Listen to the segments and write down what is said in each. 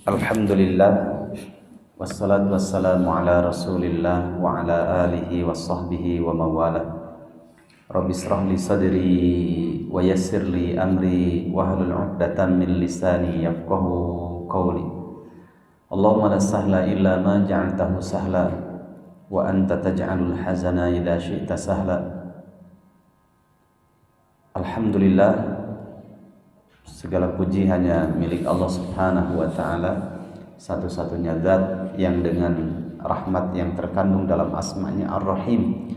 Alhamdulillah wassalatu wassalamu ala rasulillah wa ala alihi wa sahbihi wa mawala. Rabbi israh li sadri wa yassir li amri wahlul 'uqdatam min lisani yafqahu qawli. Allahumma la sahla illa ma ja'altahu sahla wa anta taj'alul hazana idza syi'ta sahla. Alhamdulillah, segala puji hanya milik Allah Subhanahu wa ta'ala, satu-satunya zat yang dengan rahmat yang terkandung dalam asma-Nya Ar-Rahim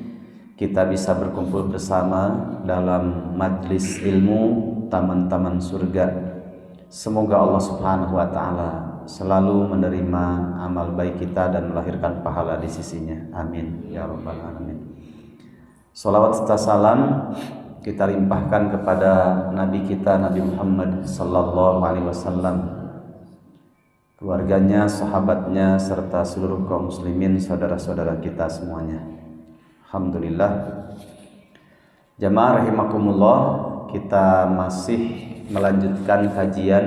kita bisa berkumpul bersama dalam majlis ilmu taman-taman surga. Semoga Allah Subhanahu wa ta'ala selalu menerima amal baik kita dan melahirkan pahala di sisinya. Amin ya rabbal alamin. Salawat serta salam kita limpahkan kepada Nabi kita, Nabi Muhammad sallallahu alaihi wasallam, keluarganya, sahabatnya, serta seluruh kaum muslimin, saudara-saudara kita semuanya. Alhamdulillah. Jamaah rahimakumullah, kita masih melanjutkan kajian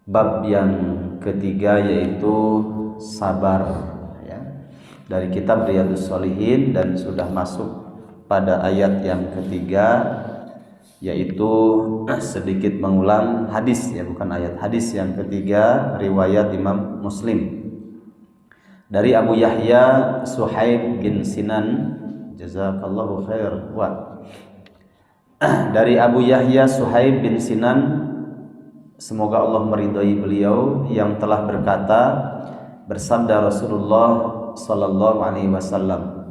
bab yang ketiga, yaitu sabar ya, dari kitab Riyadhus Shalihin, dan sudah masuk pada ayat yang ketiga, yaitu sedikit mengulang hadis ya, bukan ayat, hadis yang ketiga riwayat Imam Muslim dari Abu Yahya Suhaib bin Sinan, jazakallahu khair, dari Abu Yahya Suhaib bin Sinan, semoga Allah meridhai beliau, yang telah berkata, bersabda Rasulullah sallallahu alaihi wasallam,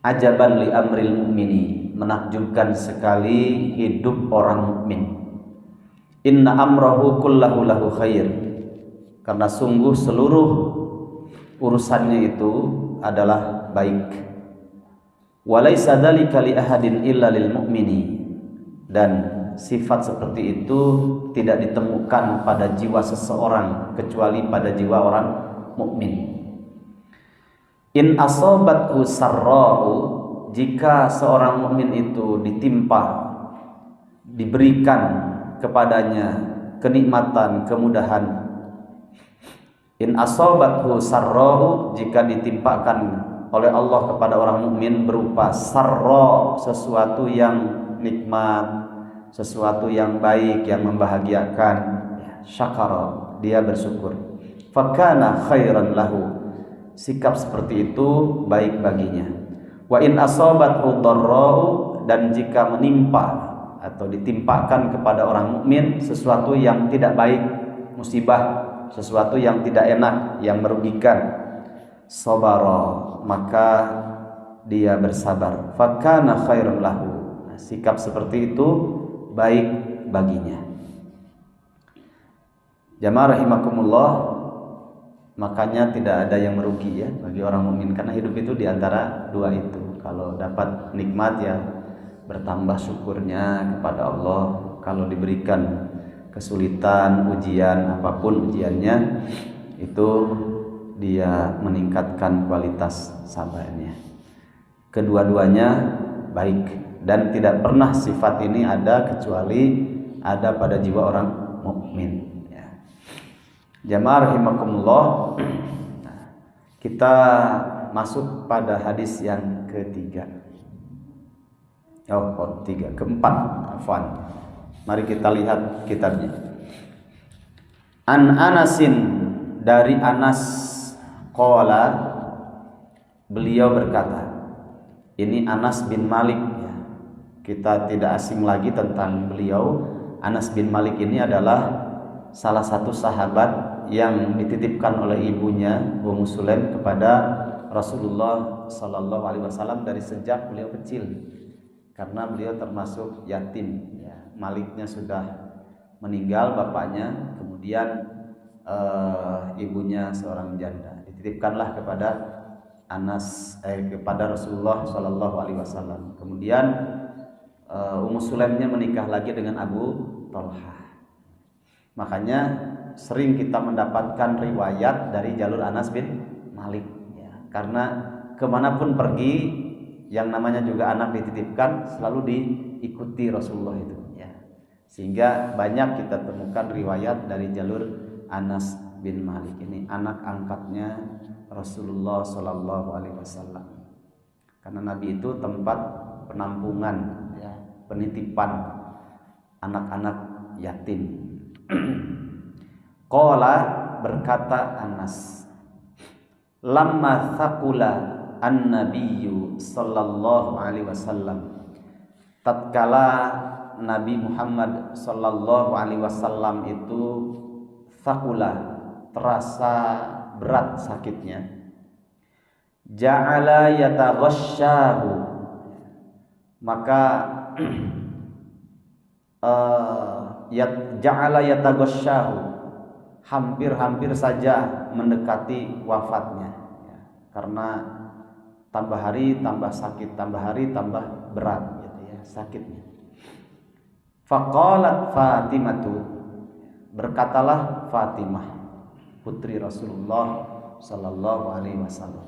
ajaban li amril mu'mini, menakjubkan sekali hidup orang mukmin. Inna amrahu kullahu lahu khair, karena sungguh seluruh urusannya itu adalah baik. Walaysa dzalika li ahadin illa lil mu'mini, dan sifat seperti itu tidak ditemukan pada jiwa seseorang kecuali pada jiwa orang mukmin. In asobathu sarra'u, jika seorang mukmin itu ditimpa, diberikan kepadanya kenikmatan, kemudahan. In asobathu sarra'u, jika ditimpakan oleh Allah kepada orang mukmin berupa sarra, sesuatu yang nikmat, sesuatu yang baik, yang membahagiakan, syakara, dia bersyukur. Fakana khairan lahu, sikap seperti itu baik baginya. Wa in asabathu dharra'u, dan jika menimpa atau ditimpakan kepada orang mukmin sesuatu yang tidak baik, musibah, sesuatu yang tidak enak, yang merugikan, sabara, maka dia bersabar. Fakana khairun lahu, sikap seperti itu baik baginya. Jamaah rahimakumullah, makanya tidak ada yang merugi ya bagi orang mukmin, karena hidup itu diantara dua itu. Kalau dapat nikmat ya bertambah syukurnya kepada Allah. Kalau diberikan kesulitan, ujian, apapun ujiannya, itu dia meningkatkan kualitas sabarnya. Kedua-duanya baik, dan tidak pernah sifat ini ada kecuali ada pada jiwa orang mukmin. Jamaah rahimakumullah, kita masuk pada hadis yang ketiga. Keempat, afwan. Mari kita lihat kitabnya. An Anasin, dari Anas, qala, beliau berkata. Ini Anas bin Malik ya. Kita tidak asing lagi tentang beliau. Anas bin Malik ini adalah salah satu sahabat yang dititipkan oleh ibunya Ummu Sulaim kepada Rasulullah sallallahu alaihi wasallam dari sejak beliau kecil, karena beliau termasuk yatim ya. Maliknya sudah meninggal, bapaknya, kemudian ibunya seorang janda, dititipkanlah kepada kepada Rasulullah sallallahu alaihi wasallam. Kemudian Ummu Sulaimnya menikah lagi dengan Abu Talha. Makanya sering kita mendapatkan riwayat dari jalur Anas bin Malik ya, karena kemanapun pergi yang namanya juga anak dititipkan selalu diikuti Rasulullah itu ya. Sehingga banyak kita temukan riwayat dari jalur Anas bin Malik ini anak angkatnya Rasulullah Shallallahu Alaihi Wasallam. Karena Nabi itu tempat penampungan, ya, penitipan anak-anak yatim. Qala, berkata Anas, lamma thaqula an-nabiyyu sallallahu alaihi wasallam, tatkala Nabi Muhammad sallallahu alaihi wasallam itu thaqula, terasa berat sakitnya, ja'ala yataghasyahu, maka ja'ala yataghasyahu, hampir-hampir saja mendekati wafatnya, ya, karena tambah hari tambah sakit, tambah hari tambah berat gitu ya sakitnya. Faqalat Fatimatu, berkatalah Fatimah putri Rasulullah sallallahu alaihi wasallam,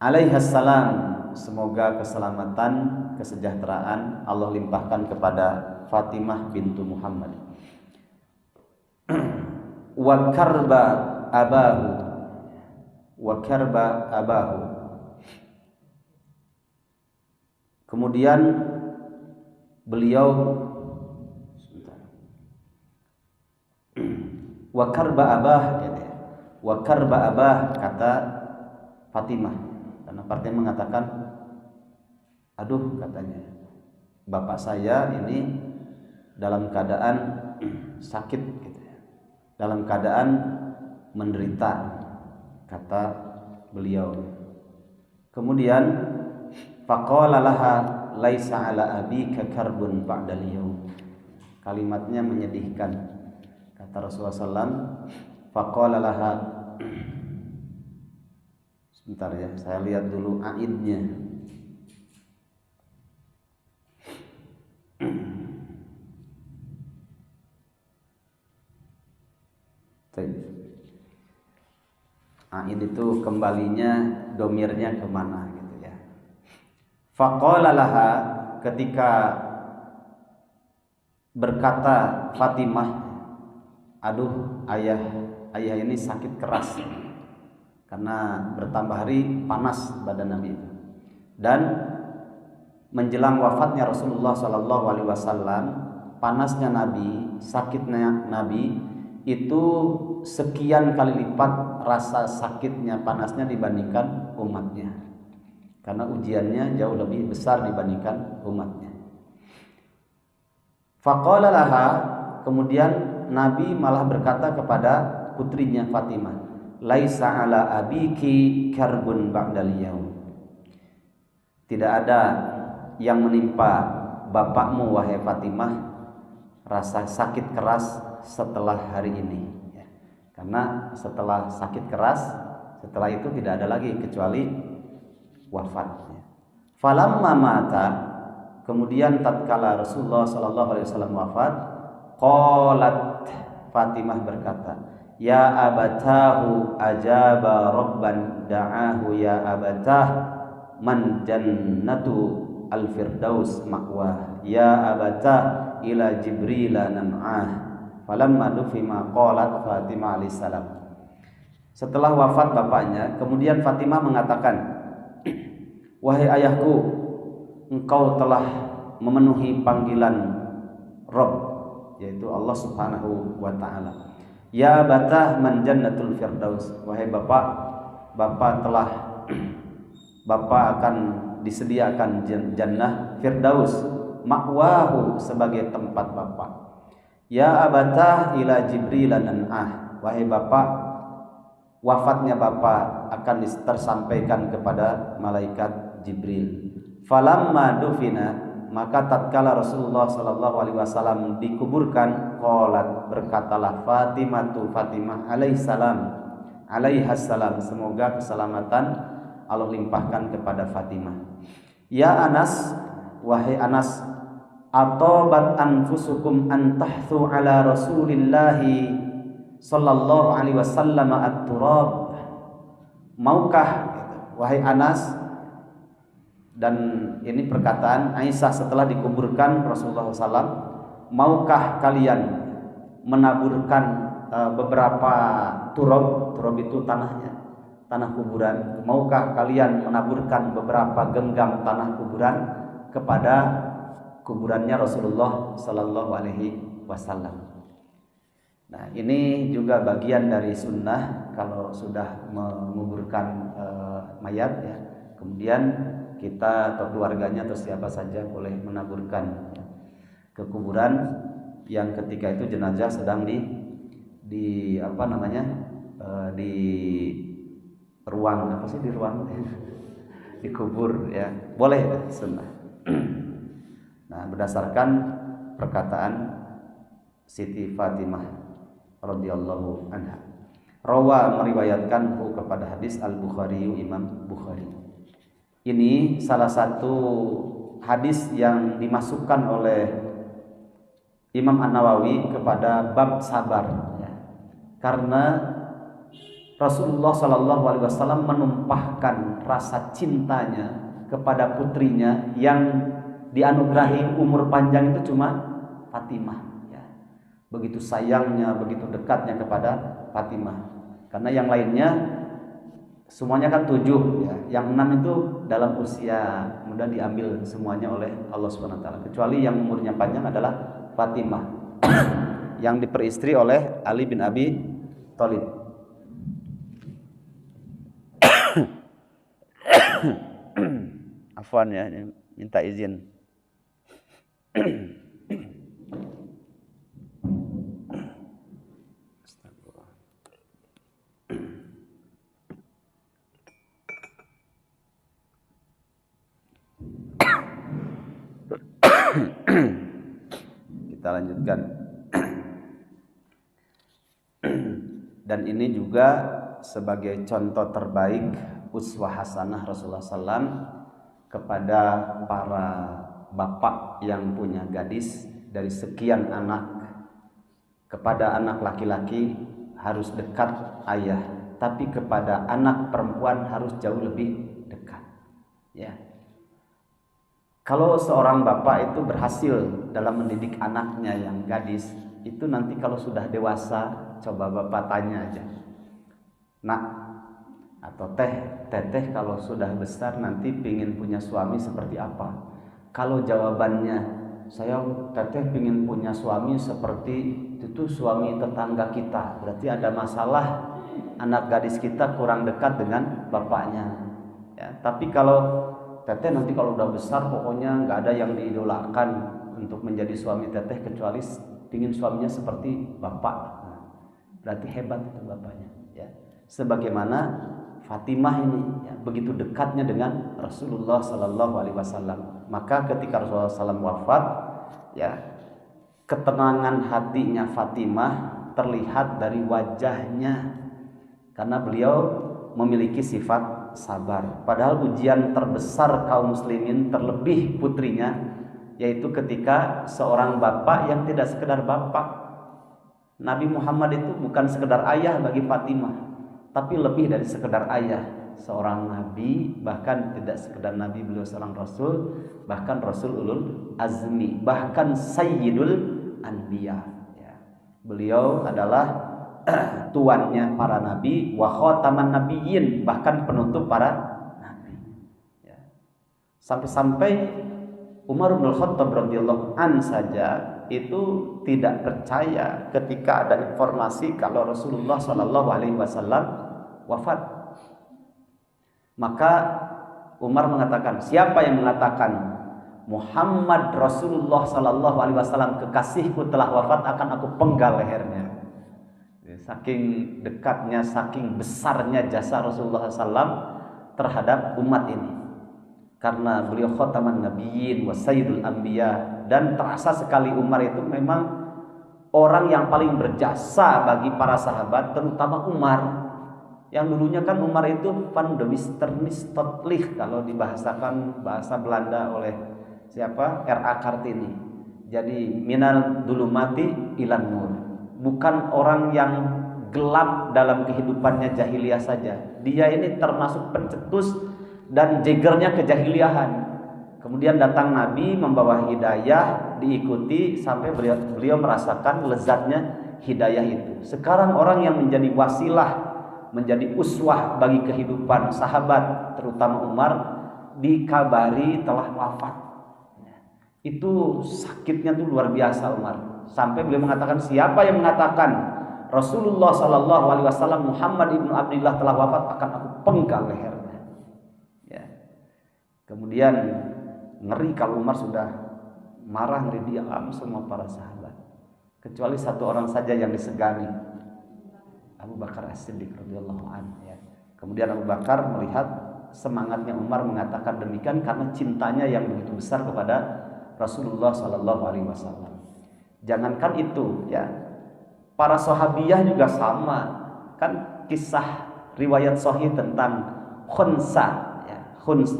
alaihassalam, semoga keselamatan, kesejahteraan Allah limpahkan kepada Fatimah bintu Muhammad. Wa karba abahu, wa karba abahu, kemudian beliau wa karba abah, wa karba abah, kata Fatimah, karena Fatimah mengatakan, aduh, katanya, bapak saya ini dalam keadaan sakit gitu ya, dalam keadaan menderita, kata beliau. Kemudian faqala laha laisa ala abika karbun ba'dal yaum, kalimatnya menyedihkan, kata Rasulullah SAW. Faqala laha, sebentar ya, saya lihat dulu aidnya. Aid itu kembalinya, domirnya kemana gitu ya. Faqala laha, ketika berkata Fatimah, aduh, ayah ini sakit keras, karena bertambah hari panas badan Nabi itu, dan menjelang wafatnya Rasulullah Sallallahu Alaihi Wasallam, panasnya Nabi, sakitnya Nabi itu sekian kali lipat rasa sakitnya, panasnya dibandingkan umatnya, karena ujiannya jauh lebih besar dibandingkan umatnya. Faqala laha, kemudian Nabi malah berkata kepada putrinya Fatimah, laisa ala abiki karbun ba'dal yaum, tidak ada yang menimpa bapakmu wahai Fatimah rasa sakit keras setelah hari ini, ya. Karena setelah sakit keras, setelah itu tidak ada lagi kecuali wafat, ya. Falamma mata, kemudian tatkala Rasulullah sallallahu alaihi wasallam wafat, qalat, Fatimah berkata, ya abatahu ajaba rabban da'ahu, ya abatah man jannatu al-firdaus ma'wah, ya abatah ila jibrila nam'ah. Falamma dufima qalat Fatimah alaihissalam, setelah wafat bapaknya, kemudian Fatimah mengatakan, wahai ayahku, engkau telah memenuhi panggilan Rabb, yaitu Allah Subhanahu wa ta'ala. Ya batah man jannatul firdaus, wahai bapak telah bapak akan disediakan jannah firdaus, ma'wahu, sebagai tempat bapak. Ya abatah ila jibril nan'ah, wahai bapak, wafatnya bapak akan tersampaikan kepada malaikat Jibril. Falamma dufina, maka tatkala Rasulullah sallallahu alaihi wasallam dikuburkan, qalat, berkatalah Fatimah alaihassalam, semoga keselamatan Allah limpahkan kepada Fatimah. Ya Anas, wahai Anas, atobat anfusukum an tahthu ala Rasulillahi sallallahu alaihi wasallam at-turab, maukah, wahai Anas, dan ini perkataan Aisyah setelah dikuburkan Rasulullah SAW, maukah kalian menaburkan beberapa turab itu tanah kuburan. Maukah kalian menaburkan beberapa genggam tanah kuburan kepada kuburannya Rasulullah Sallallahu Alaihi Wasallam? Nah, ini juga bagian dari sunnah kalau sudah menguburkan mayat ya. Kemudian kita atau keluarganya atau siapa saja boleh menaburkan ya, ke kuburan yang ketika itu jenazah sedang di apa namanya di ruang apa sih di ruang dikubur ya, boleh sunnah. Nah, berdasarkan perkataan Siti Fatimah radhiyallahu anha, rawa meriwayatkan kepada hadis Al-Bukhari, Imam Bukhari. Ini salah satu hadis yang dimasukkan oleh Imam An-Nawawi kepada bab sabar ya. Karena Rasulullah Shallallahu Alaihi Wasallam menumpahkan rasa cintanya kepada putrinya yang dianugerahi umur panjang itu cuma Fatimah ya. Begitu sayangnya, begitu dekatnya kepada Fatimah. Karena yang lainnya semuanya kan 7 ya. Yang 6 itu dalam usia muda diambil semuanya oleh Allah Subhanahu wa taala. Kecuali yang umurnya panjang adalah Fatimah yang diperistri oleh Ali bin Abi Thalib. Afwan ya, minta izin. Kita lanjutkan. Dan ini juga sebagai contoh terbaik uswah hasanah Rasulullah SAW kepada para bapak yang punya gadis. Dari sekian anak, kepada anak laki-laki harus dekat ayah, tapi kepada anak perempuan harus jauh lebih dekat ya. Kalau seorang bapak itu berhasil dalam mendidik anaknya yang gadis, itu nanti kalau sudah dewasa, coba bapak tanya aja, nak atau teteh kalau sudah besar nanti pingin punya suami seperti apa? Kalau jawabannya, saya teteh pingin punya suami seperti itu suami tetangga kita, berarti ada masalah, anak gadis kita kurang dekat dengan bapaknya ya. Tapi kalau teteh nanti kalau udah besar pokoknya nggak ada yang diidolakan untuk menjadi suami teteh kecuali pingin suaminya seperti bapak, nah, berarti hebat itu bapaknya ya. Sebagaimana Fatimah ini ya, begitu dekatnya dengan Rasulullah Sallallahu Alaihi Wasallam. Maka ketika Rasulullah SAW wafat ya, ketenangan hatinya Fatimah terlihat dari wajahnya karena beliau memiliki sifat sabar. Padahal ujian terbesar kaum muslimin terlebih putrinya, yaitu ketika seorang bapak yang tidak sekedar bapak. Nabi Muhammad itu bukan sekedar ayah bagi Fatimah, tapi lebih dari sekedar ayah, seorang nabi, bahkan tidak sekedar nabi, beliau seorang rasul, bahkan rasul ulul azmi, bahkan sayyidul anbiya ya. Beliau adalah tuannya para nabi, wa khataman nabiyyin, bahkan penutup para nabi ya. Sampai-sampai Umar bin Khattab radhiyallahu an saja itu tidak percaya ketika ada informasi kalau Rasulullah Shallallahu Alaihi Wasallam wafat. Maka Umar mengatakan, siapa yang mengatakan Muhammad Rasulullah Shallallahu Alaihi Wasallam kekasihku telah wafat, akan aku penggal lehernya. Saking dekatnya, saking besarnya jasa Rasulullah SAW terhadap umat ini. Karena beliau khataman nabiyyin wa sayyidul anbiya, dan terasa sekali Umar itu memang orang yang paling berjasa bagi para sahabat, terutama Umar yang dulunya kan Umar itu van de Wisternistortlich kalau dibahasakan bahasa Belanda oleh siapa? R.A. Kartini. Jadi minal dulumati ilan nur, bukan orang yang gelap dalam kehidupannya jahiliyah saja. Dia ini termasuk pencetus dan jegernya kejahiliahan. Kemudian datang Nabi membawa hidayah, diikuti sampai beliau merasakan lezatnya hidayah itu. Sekarang orang yang menjadi wasilah, menjadi uswah bagi kehidupan sahabat, terutama Umar, dikabari telah wafat. Itu sakitnya tuh luar biasa Umar. Sampai beliau mengatakan, siapa yang mengatakan Rasulullah Sallallahu Alaihi Wasallam Muhammad ibnu Abdullah telah wafat, akan aku penggal lehernya. Ya. Kemudian ngeri kalau Umar sudah marah, ngeri diam semua para sahabat. Kecuali satu orang saja yang disegani, Abu Bakar As-Siddiq radhiyallahu anhu. Ya. Kemudian Abu Bakar melihat semangatnya Umar mengatakan demikian karena cintanya yang begitu besar kepada Rasulullah Sallallahu Alaihi Wasallam. Jangankan itu, ya, para sahabiyah juga sama. Kan kisah riwayat sahih tentang Khunsa. Ya.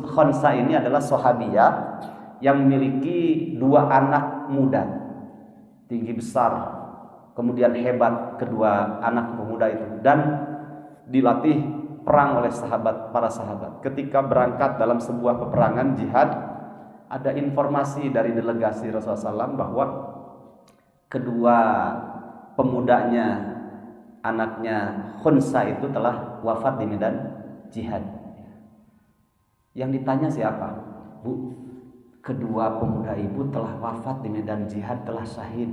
Khunsa ini adalah sahabiyah yang memiliki 2 anak muda, tinggi besar, kemudian hebat kedua anak pemuda itu, dan dilatih perang oleh para sahabat. Ketika berangkat dalam sebuah peperangan jihad, ada informasi dari delegasi Rasulullah SAW bahwa kedua pemudanya, anaknya Khunsa itu telah wafat di medan jihad. Yang ditanya siapa? Bu, kedua pemuda ibu telah wafat di medan jihad, telah syahid.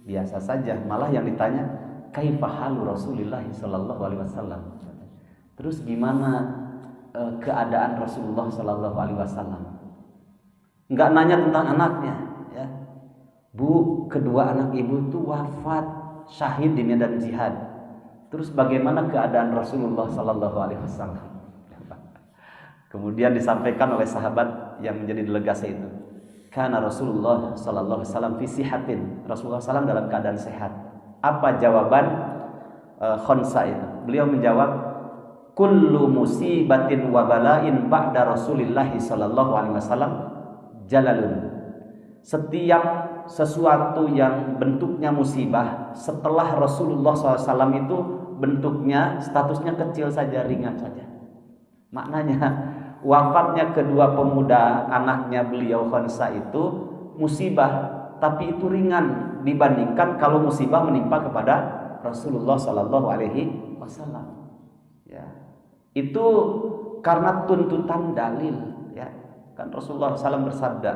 Biasa saja, malah yang ditanya kaifa halu Rasulullah sallallahu alaihi wasallam. Terus gimana keadaan Rasulullah sallallahu alaihi wasallam? Enggak nanya tentang anaknya, ya. Bu, kedua anak ibu itu wafat syahid di medan jihad. Terus bagaimana keadaan Rasulullah sallallahu alaihi wasallam? Kemudian disampaikan oleh sahabat yang menjadi delegasi itu, karena Rasulullah sallallahu alaihi wasallam fi sihatin. Rasulullah SAW dalam keadaan sehat. Apa jawaban Khunsa itu? Beliau menjawab, kullu musibatin wa bala'in ba'da Rasulillah sallallahu alaihi wasallam jalalun. Setiap sesuatu yang bentuknya musibah setelah Rasulullah SAW itu bentuknya, statusnya kecil saja, ringan saja. Maknanya wafatnya kedua pemuda anaknya beliau Khunsa itu musibah, tapi itu ringan dibandingkan kalau musibah menimpa kepada Rasulullah Sallallahu Alaihi Wasallam. Ya, itu karena tuntutan dalil. Ya, kan Rasulullah SAW bersabda,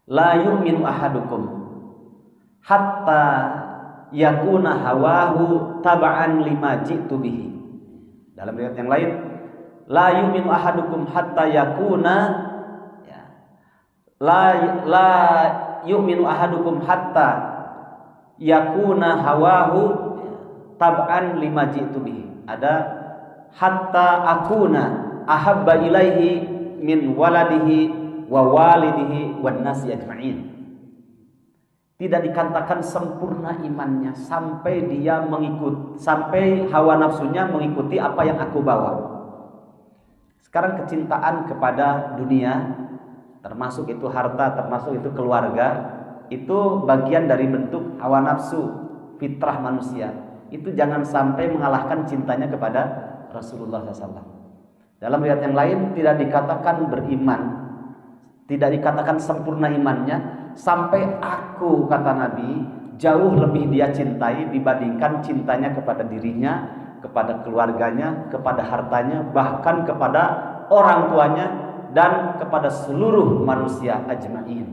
la yu'minu ahadukum hatta yakuna hawahu taba'an lima ji'tu bihi. Dalam riwayat yang lain, la yu'minu ahadukum hatta yakuna, ya, la yu'minu ahadukum hatta yakuna hawahu tab'an lima ji'tu bihi. Ada hatta akuna ahabba ilaihi min waladihi wa walidihi wan nasi ajma'in. Tidak dikatakan sempurna imannya sampai dia sampai hawa nafsunya mengikuti apa yang aku bawa. Sekarang kecintaan kepada dunia, termasuk itu harta, termasuk itu keluarga, itu bagian dari bentuk hawa nafsu, fitrah manusia. Itu jangan sampai mengalahkan cintanya kepada Rasulullah SAW. Dalam riwayat yang lain tidak dikatakan beriman, tidak dikatakan sempurna imannya sampai aku, kata Nabi, jauh lebih dia cintai dibandingkan cintanya kepada dirinya, kepada keluarganya, kepada hartanya, bahkan kepada orang tuanya dan kepada seluruh manusia ajma'in.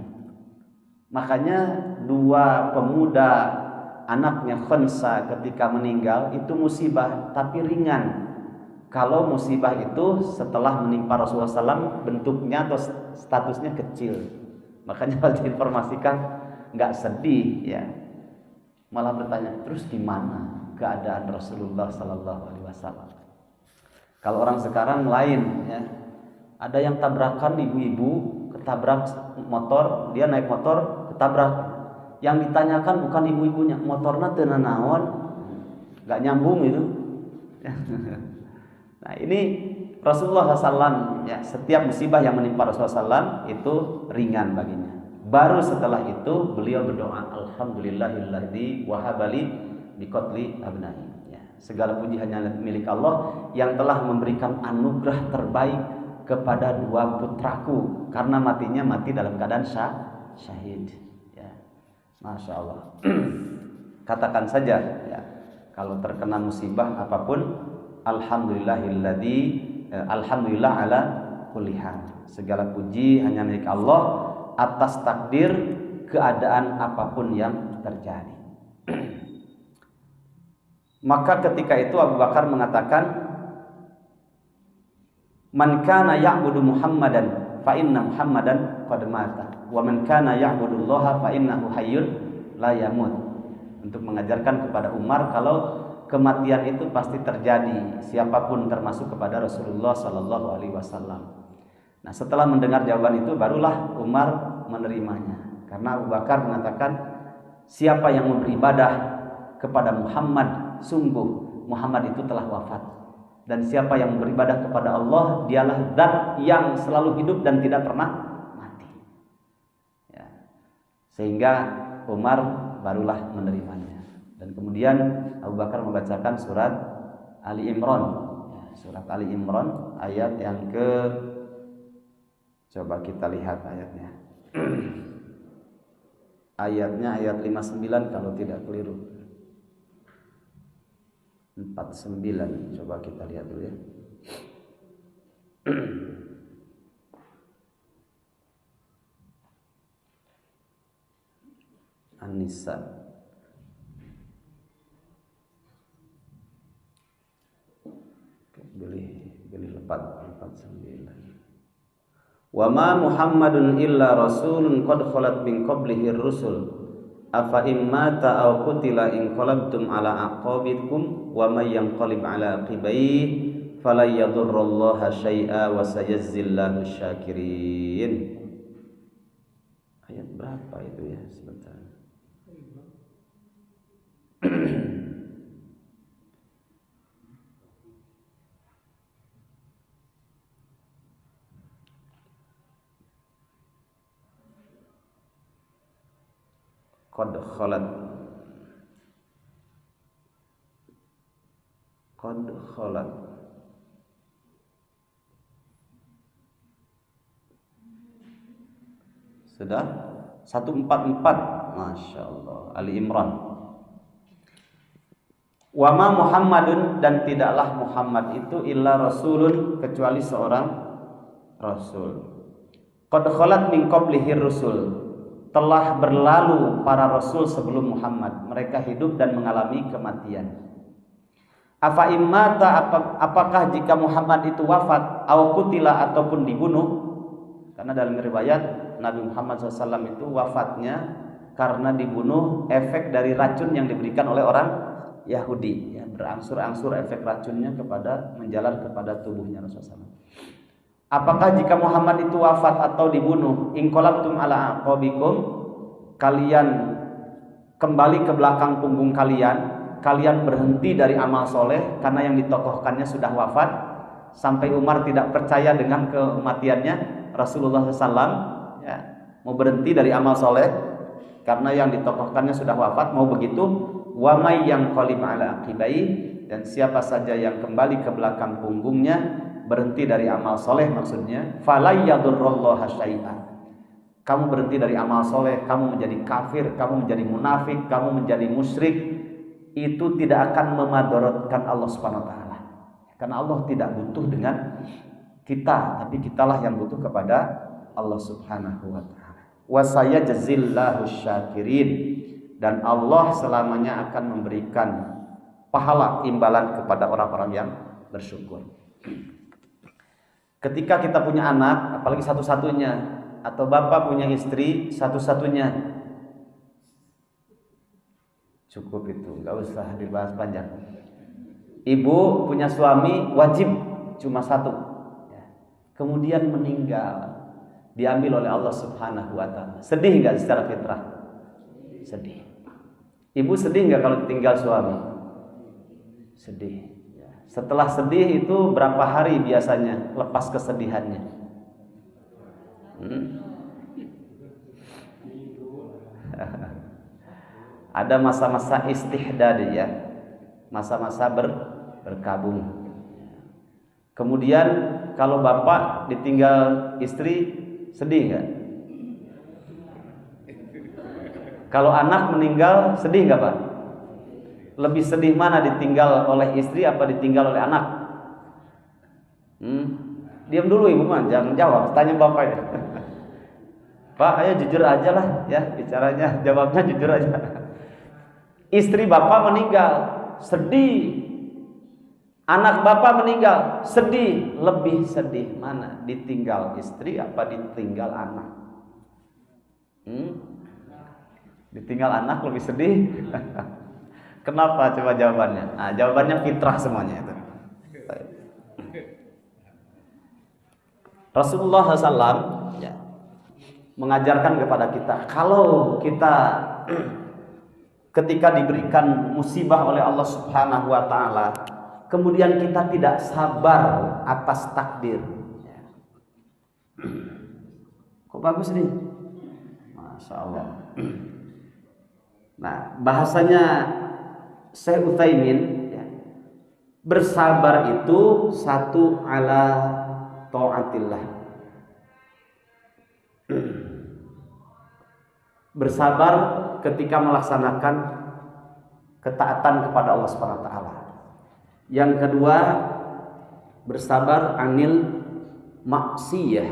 Makanya 2 pemuda anaknya Khunsa ketika meninggal itu musibah, tapi ringan. Kalau musibah itu setelah menimpa Rasulullah SAW bentuknya atau statusnya kecil, makanya kalau diinformasikan nggak sedih, ya, malah bertanya terus gimana keadaan Rasulullah Sallallahu Alaihi Wasallam. Kalau orang sekarang lain, ya, ada yang tabrakan ibu-ibu, ketabrak motor, dia naik motor ketabrak. Yang ditanyakan bukan ibu-ibunya, motornya teu naon, nggak nyambung itu. Nah ini Rasulullah SAW, ya, setiap musibah yang menimpa Rasulullah SAW itu ringan baginya. Baru setelah itu beliau berdoa, alhamdulillahilladzi wahabali biqatli abnai. Ya, segala puji hanya milik Allah yang telah memberikan anugerah terbaik kepada 2 putraku, karena matinya mati dalam keadaan syahid. Ya, Masya Allah. Katakan saja ya, kalau terkena musibah apapun, alhamdulillah ala kulli hal. Segala puji hanya milik Allah atas takdir keadaan apapun yang terjadi. Maka ketika itu Abu Bakar mengatakan, man kana ya'budu Muhammadan fa inna Muhammadan qad mata wa man kana ya'budullaha fa innahu hayyun la yamut. Untuk mengajarkan kepada Umar kalau kematian itu pasti terjadi, siapapun termasuk kepada Rasulullah sallallahu alaihi wasallam. Nah, setelah mendengar jawaban itu barulah Umar menerimanya. Karena Abu Bakar mengatakan, siapa yang beribadah kepada Muhammad, sungguh Muhammad itu telah wafat. Dan siapa yang beribadah kepada Allah, dialah zat yang selalu hidup dan tidak pernah mati. Ya. Sehingga Umar barulah menerimanya. Dan kemudian Abu Bakar membacakan surat Ali Imran. Ya, surat Ali Imran ayat yang coba kita lihat ayatnya. Ayatnya ayat 59 kalau tidak keliru. 49, coba kita lihat dulu ya. An-Nisa. Pilih 49. Wa ma Muhammadun illa rasulun qad khalat min qablihi rusul. Afa immata aw qutila in qalabtum ala aqabikum wa may yanqalib ala aqibaihi fala yadurrullaha syai'a wa sayazzillahu syakirin. Ayat berapa itu ya, sebentar. Qad khalat sudah 144. Masya Allah. Ali Imran. Wa ma Muhammadun, dan tidaklah Muhammad itu illa rasulun, kecuali seorang rasul. Qad khalat min qablihi rusul, telah berlalu para rasul sebelum Muhammad, mereka hidup dan mengalami kematian. Afa immata, apakah jika Muhammad itu wafat, aw qutila, ataupun dibunuh? Karena dalam riwayat Nabi Muhammad SAW itu wafatnya karena dibunuh efek dari racun yang diberikan oleh orang Yahudi, ya, berangsur-angsur efek racunnya menjalar kepada tubuhnya Rasulullah SAW. Apakah jika Muhammad itu wafat atau dibunuh, inqalabtum ala aqabikum, kalian kembali ke belakang punggung kalian berhenti dari amal soleh karena yang ditokohkannya sudah wafat, sampai Umar tidak percaya dengan kematiannya Rasulullah SAW, ya, mau berhenti dari amal soleh karena yang ditokohkannya sudah wafat, mau begitu. Wa may yanqalib ala aqibai, dan siapa saja yang kembali ke belakang punggungnya, berhenti dari amal soleh, maksudnya fala yadurrullaha syai'a, kamu berhenti dari amal soleh, kamu menjadi kafir, kamu menjadi munafik, kamu menjadi musyrik, itu tidak akan memadaratkan Allah Subhanahu wa taala. Karena Allah tidak butuh dengan kita, tapi kitalah yang butuh kepada Allah Subhanahu wa taala. Wa sayajzillahu syakirin, dan Allah selamanya akan memberikan pahala imbalan kepada orang-orang yang bersyukur. Ketika kita punya anak, apalagi satu-satunya, atau bapak punya istri satu-satunya, cukup itu, nggak usah dibahas panjang. Ibu punya suami, wajib cuma satu, kemudian meninggal, diambil oleh Allah Subhanahu wa taala. Sedih nggak secara fitrah? Sedih. Ibu sedih nggak kalau tinggal suami? Sedih. Setelah sedih itu berapa hari biasanya lepas kesedihannya? Ada masa-masa istihdad, ya, masa-masa berkabung. Kemudian kalau bapak ditinggal istri, sedih nggak? Kalau anak meninggal, sedih nggak Pak? Lebih sedih mana, ditinggal oleh istri apa ditinggal oleh anak? Diam dulu ibu mah, jangan jawab, tanya bapak ya. Pak, ayo jujur aja lah ya bicaranya, jawabnya jujur aja. Istri bapak meninggal, sedih. Anak bapak meninggal, sedih. Lebih sedih mana, ditinggal istri apa ditinggal anak? Ditinggal anak lebih sedih. Kenapa? Coba jawabannya. Nah, jawabannya fitrah semuanya itu. Rasulullah SAW ya, mengajarkan kepada kita, kalau kita ketika diberikan musibah oleh Allah Subhanahu wa taala, kemudian kita tidak sabar atas takdir. Kok bagus nih? Masya Allah. Nah, bahasanya Syekh Utsaimin ya, bersabar itu satu ala taatillah. Bersabar ketika melaksanakan ketaatan kepada Allah Subhanahu wa taala. Yang kedua, bersabar anil maksiyah.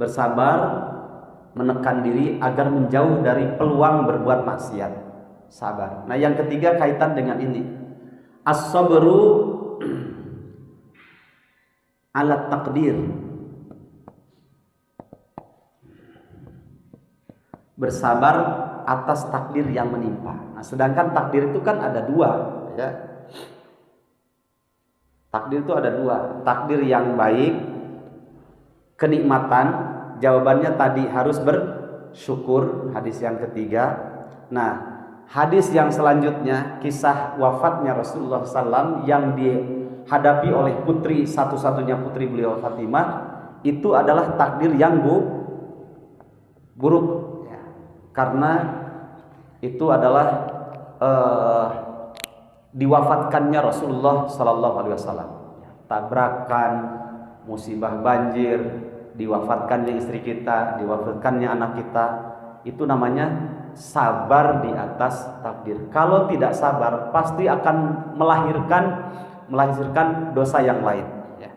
Bersabar menekan diri agar menjauh dari peluang berbuat maksiat. Sabar. Nah, yang ketiga kaitan dengan ini. As-sabru ala takdir. Bersabar atas takdir yang menimpa. Nah, sedangkan takdir itu kan ada dua, ya. Takdir itu ada dua. Takdir yang baik, kenikmatan. Jawabannya tadi harus bersyukur, hadis yang ketiga. Nah, hadis yang selanjutnya kisah wafatnya Rasulullah SAW yang dihadapi oleh putri, satu-satunya putri beliau Fatimah, itu adalah takdir yang buruk ya. Karena itu adalah diwafatkannya Rasulullah SAW, tabrakan, musibah banjir, diwafatkannya istri kita, diwafatkannya anak kita, itu namanya sabar di atas takdir. Kalau tidak sabar, pasti akan melahirkan dosa yang lain. Ya.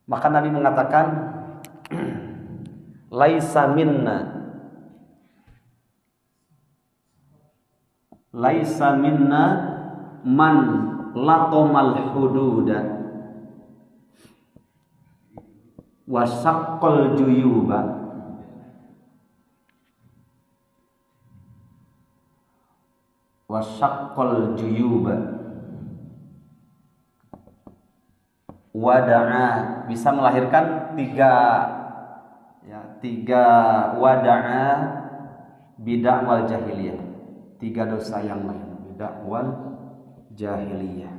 Maka Nabi mengatakan, laisa minna man latomal hududa wasaqqal juyuba wada'a, bisa melahirkan tiga wada'a bidah wal jahiliyah, tiga dosa yang lain, bidah wal jahiliyah.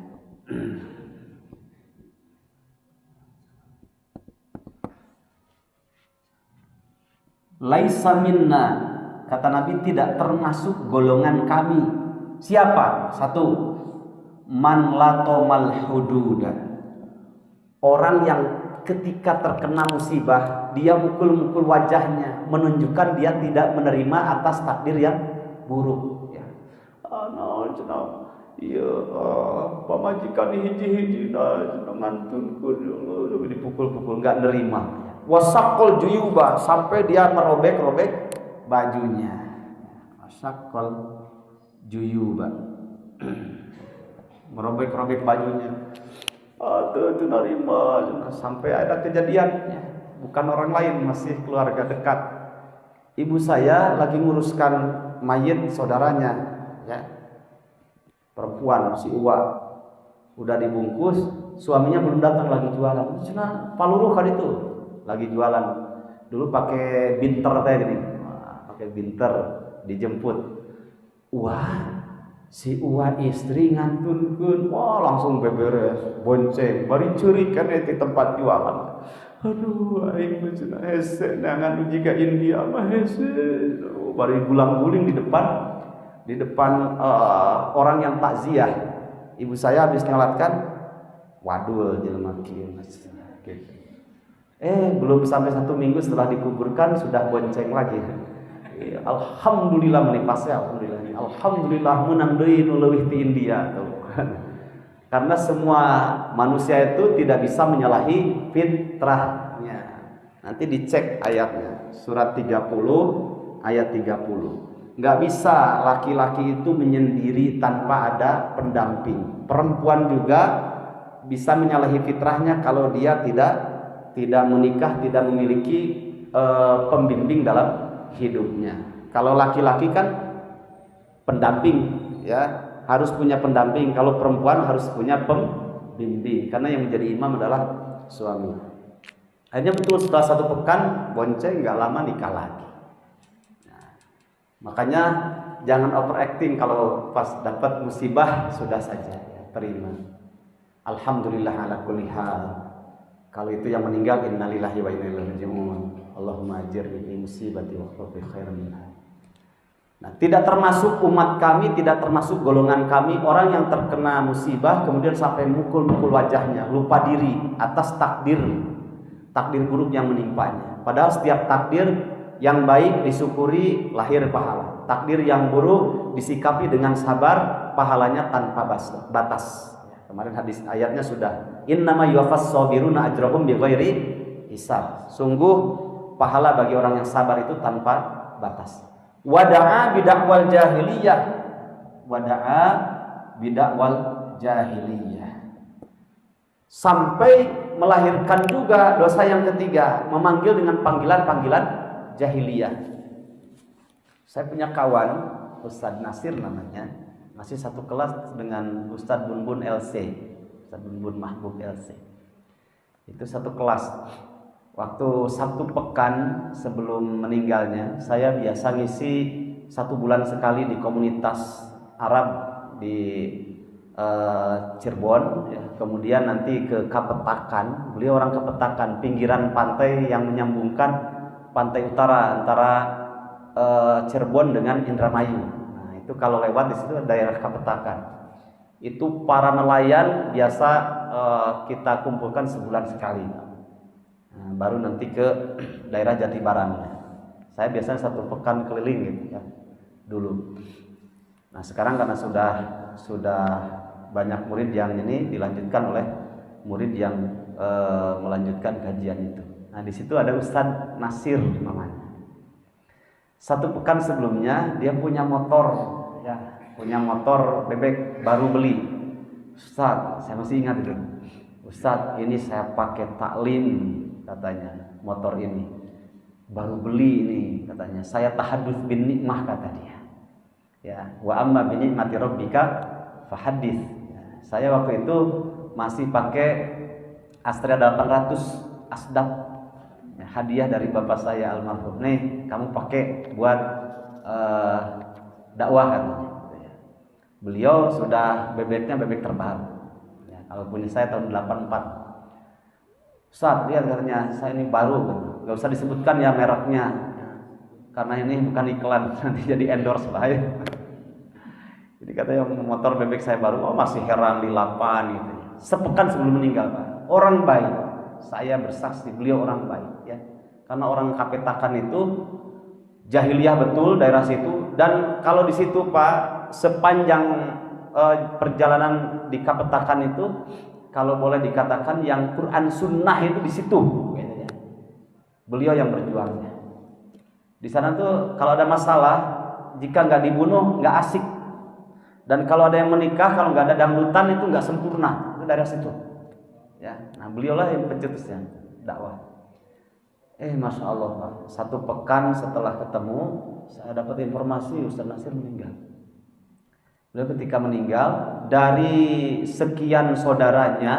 Laisa minna, kata Nabi, tidak termasuk golongan kami. Siapa? Satu, man latomal hududa, orang yang ketika terkena musibah dia mukul-mukul wajahnya, menunjukkan dia tidak menerima atas takdir yang buruk ya. Iya, pamajikan hiji-hiji ngantunku dipukul-pukul, enggak nerima. Wasaqal juyuba, sampai dia merobek-robek bajunya. Wasaqal juyuba, merobek-robek bajunya. Itu nerima, sampai ada kejadian ya. Bukan orang lain, masih keluarga dekat. Ibu saya lagi nguruskan mayit saudaranya ya, perempuan, si Uwa, udah dibungkus, suaminya belum datang, lagi jualan. Cina paluruh kan itu, lagi jualan. Dulu pakai binter teh gini, pakai binter, dijemput. Wah, si Uwa istri ngantunkeun, wah langsung beberes, bonceng, bari curi kan di tempat jualan. Aduh, aing cenah hese nangan jika India mah hese, bari gulang-guling di depan orang yang takziah. Ibu saya habis nyolatkan, wadul jelema kieu. Belum sampai 1 minggu setelah dikuburkan sudah bonceng lagi. Alhamdulillah menipasnya, alhamdulillah menang deui nu leuwih ti India tuh. Karena semua manusia itu tidak bisa menyalahi fitrahnya. Nanti dicek ayatnya, surat 30 ayat 30. Nggak bisa laki-laki itu menyendiri tanpa ada pendamping. Perempuan juga bisa menyalahi fitrahnya kalau dia tidak menikah, tidak memiliki pembimbing dalam hidupnya. Kalau laki-laki kan pendamping, ya harus punya pendamping. Kalau perempuan harus punya pembimbing, karena yang menjadi imam adalah suami. Akhirnya betul setelah 1 pekan bonceng, nggak lama nikah lagi. Nah, makanya jangan overacting. Kalau pas dapat musibah sudah saja ya, terima. Alhamdulillah ala kulli hal. Kalau itu yang meninggal, innalillahi wa inna ilaihi raji'un. Allahumma ajirni fi musibati wa khulfi khairan minha. Nah, tidak termasuk umat kami, tidak termasuk golongan kami orang yang terkena musibah kemudian sampai mukul-mukul wajahnya, lupa diri atas takdir buruk yang menimpanya. Padahal setiap takdir yang baik disyukuri, lahir pahala. Takdir yang buruk disikapi dengan sabar, pahalanya tanpa batas. Kemarin hadis ayatnya sudah, innama yuwaffas sabiruna ajrahum bighairi hisab. Sungguh pahala bagi orang yang sabar itu tanpa batas. Wada'a bidakwal jahiliyah. Wada'a bidakwal jahiliyah. Sampai melahirkan juga dosa yang ketiga, memanggil dengan panggilan-panggilan jahiliyah. Saya punya kawan, Ustadz Nasir namanya, masih satu kelas dengan Ustadz Bunbun LC, Ustadz Bunbun Mahbub LC. Itu satu kelas. Waktu 1 pekan sebelum meninggalnya, saya biasa ngisi 1 bulan sekali di komunitas Arab di Cirebon, ya. Kemudian nanti ke Kapetakan. Beliau orang Kapetakan, pinggiran pantai yang menyambungkan pantai utara antara Cirebon dengan Indramayu. Itu kalau lewat di situ daerah Kapetakan. Itu para nelayan biasa kita kumpulkan sebulan sekali. Nah, baru nanti ke daerah Jatibarang. Saya biasanya 1 pekan keliling gitu ya dulu. Nah, sekarang karena sudah banyak murid yang ini dilanjutkan oleh murid yang melanjutkan kajian itu. Nah, di situ ada Ustadz Nasir namanya. 1 pekan sebelumnya dia punya motor, ya, punya motor bebek baru beli. Ustadz, saya masih ingat itu. Ustadz, ini saya pakai taklim katanya, motor ini baru beli ini katanya. Saya tahadduts bin nikmah kata dia. Ya, wa amma bi ni'mati rabbika fahadits. Ya, saya waktu itu masih pakai Astrea 800 Asdaq. Ya, hadiah dari bapak saya almarhum. Nih, kamu pakai buat dakwah katanya. Beliau sudah bebeknya bebek terbaru. Ya, kalau punya saya tahun 84. Ustaz, lihat katanya, saya ini baru, nggak usah disebutkan ya mereknya, ya, karena ini bukan iklan, nanti jadi endorse lah ya. Jadi katanya motor bebek saya baru, oh masih heran di lapan gitu. Sepekan sebelum meninggal Pak, orang baik, saya bersaksi beliau orang baik ya, karena orang Kapetakan itu jahiliyah betul daerah situ, dan kalau di situ Pak sepanjang perjalanan di Kapetakan itu, kalau boleh dikatakan yang Quran Sunnah itu di situ, gitu ya. Beliau yang berjuangnya. Di sana tuh kalau ada masalah, jika nggak dibunuh nggak asik. Dan kalau ada yang menikah, kalau nggak ada dangdutan itu nggak sempurna. Itu dari situ. Ya, nah beliaulah yang pencetusnya dakwah. Masya Allah Pak, 1 pekan setelah ketemu, saya dapat informasi Ustaz Nasir meninggal. Beliau ketika meninggal, dari sekian saudaranya,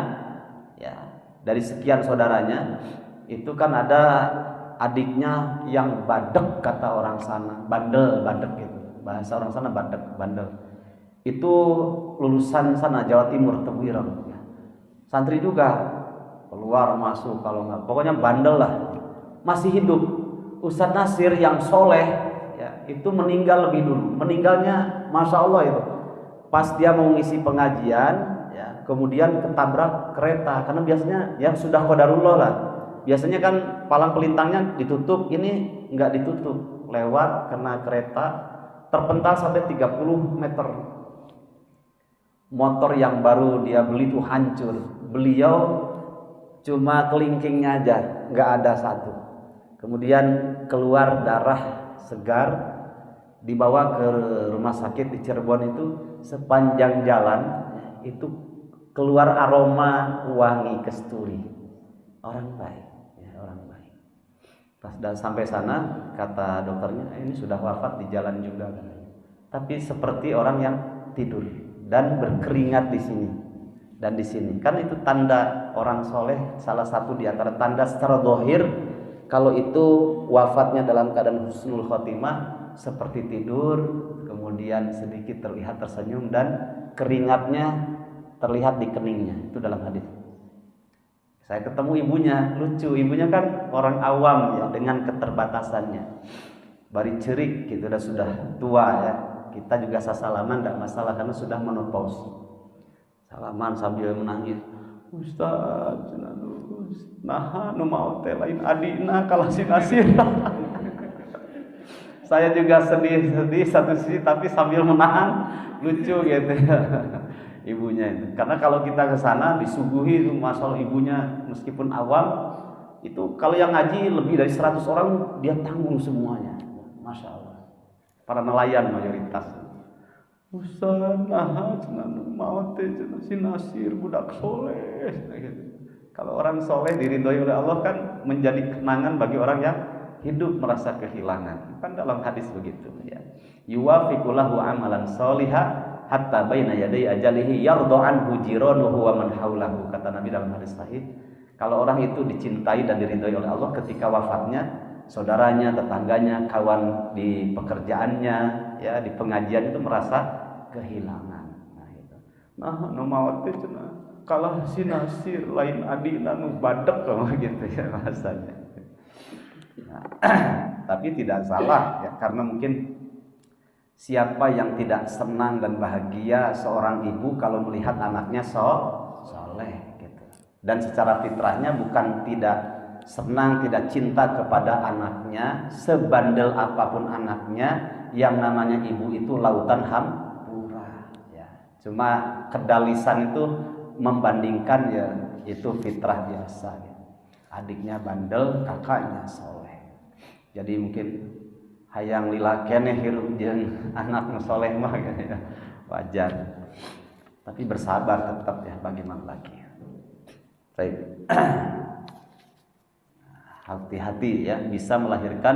ya, dari sekian saudaranya, itu kan ada adiknya yang badek kata orang sana, bandel gitu, bahasa orang sana bandel. Itu lulusan sana Jawa Timur, Tebuireng, ya. Santri juga, keluar masuk kalau nggak, pokoknya bandel lah, masih hidup. Ustadz Nasir yang soleh, ya, itu meninggal lebih dulu, meninggalnya Masya Allah itu. Pas dia mau ngisi pengajian, ya, kemudian ketabrak kereta, karena biasanya ya sudah qadarullah lah. Biasanya kan palang pelintangnya ditutup, ini nggak ditutup, lewat kena kereta, terpental sampai 30 meter. Motor yang baru dia beli itu hancur. Beliau cuma kelingkingnya aja, nggak ada satu. Kemudian keluar darah segar, dibawa ke rumah sakit di Cirebon. Itu sepanjang jalan itu keluar aroma wangi kasturi. Orang baik, ya, orang baik. Pas sampai sana kata dokternya, ini sudah wafat di jalan juga. Tapi seperti orang yang tidur dan berkeringat di sini dan di sini. Kan itu tanda orang soleh, salah satu di antara tanda secara zahir kalau itu wafatnya dalam keadaan husnul khotimah, seperti tidur, kemudian sedikit terlihat tersenyum dan keringatnya terlihat di keningnya. Itu dalam hadis. Saya ketemu ibunya, lucu. Ibunya kan orang awam ya, dengan keterbatasannya. Bari cerik gitu, sudah tua ya. Kita juga salaman tidak masalah karena sudah menopause. Salaman sambil menangis. Ustaz, nah nu mau teh lain adina kalah si Nasir. Saya juga sedih satu sisi tapi sambil menahan, lucu gitu ya. Ibunya itu. Karena kalau kita ke sana disuguhi itu masalah ibunya, meskipun awam itu kalau yang ngaji lebih dari 100 orang dia tanggung semuanya. Masya Allah. Para nelayan mayoritas. Ustaz, nah mau teh si Nasir budak soleh. Kalau orang soleh diridhoi oleh Allah kan menjadi kenangan bagi orang yang hidup merasa kehilangan. Kan dalam hadis begitu ya. Yuwafiqulahu amalan sholiha hatta baina yaday ajalihi yardu anhu jiranuhu wa man haulahu, kata Nabi dalam hadis sahih. Kalau orang itu dicintai dan diridhoi oleh Allah ketika wafatnya, saudaranya, tetangganya, kawan di pekerjaannya, ya di pengajian itu merasa kehilangan. Nah itu. Nah, nu maot teh cenah kalah si Nasir lain adina nu badek gitu ya rasanya. Nah, tapi tidak salah ya, karena mungkin siapa yang tidak senang dan bahagia seorang ibu kalau melihat anaknya soleh gitu. Dan secara fitrahnya bukan tidak senang, tidak cinta kepada anaknya, sebandel apapun anaknya, yang namanya ibu itu lautan hampura ya. Cuma kedalisan itu membandingkan ya, itu fitrah biasa ya. Adiknya bandel, kakaknya soleh. Jadi mungkin hayang lila keneh hirup jeung anak nu soleh mah ya, wajar. Tapi bersabar tetap ya, bagaimana lagi. Baik. Hati-hati ya, bisa melahirkan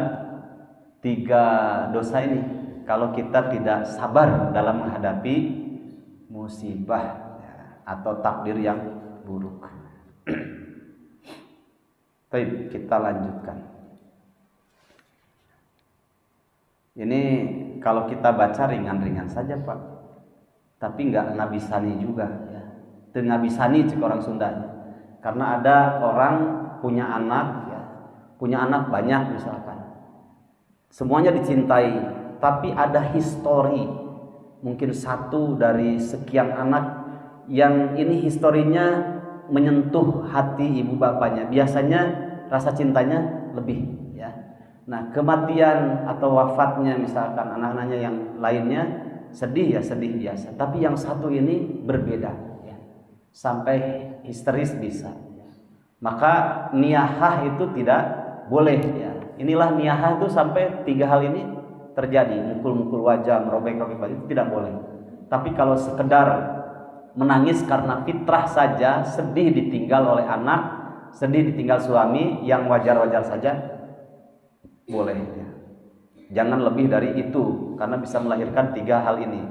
3 dosa ini kalau kita tidak sabar dalam menghadapi musibah ya, atau takdir yang buruk. Baik, kita lanjutkan. Ini kalau kita baca ringan-ringan saja Pak, tapi nggak ngabisani juga ya. Teu ngabisani cek orang Sundanya. Karena ada orang punya anak ya, punya anak banyak misalkan, semuanya dicintai, tapi ada histori mungkin 1 dari sekian anak yang ini historinya menyentuh hati ibu bapaknya. Biasanya rasa cintanya lebih ya. Nah, kematian atau wafatnya misalkan anak-anaknya yang lainnya sedih ya, sedih biasa. Tapi yang 1 ini berbeda ya. Sampai histeris bisa. Maka niyahah itu tidak boleh ya. Inilah niyahah itu sampai 3 hal ini terjadi, mukul-mukul wajah, merobek-robek baju itu tidak boleh. Tapi kalau sekedar menangis karena fitrah saja, sedih ditinggal oleh anak, sedih ditinggal suami, yang wajar-wajar saja boleh ya. Jangan lebih dari itu, karena bisa melahirkan 3 hal ini.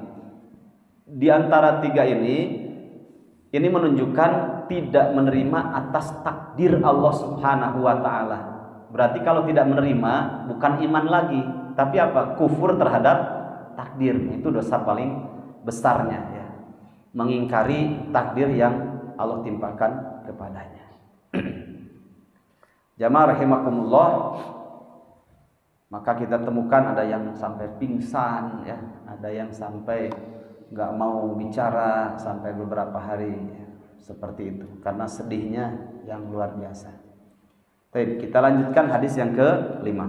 Di antara 3 ini menunjukkan tidak menerima atas takdir Allah Subhanahu wa ta'ala. Berarti kalau tidak menerima bukan iman lagi, tapi apa? Kufur terhadap takdir. Itu dosa paling besarnya ya. Mengingkari takdir yang Allah timpakan kepadanya. Jamaah rahimakumullah, maka kita temukan ada yang sampai pingsan ya, ada yang sampai nggak mau bicara sampai beberapa hari ya, seperti itu karena sedihnya yang luar biasa. Baik, kita lanjutkan hadis yang ke-5.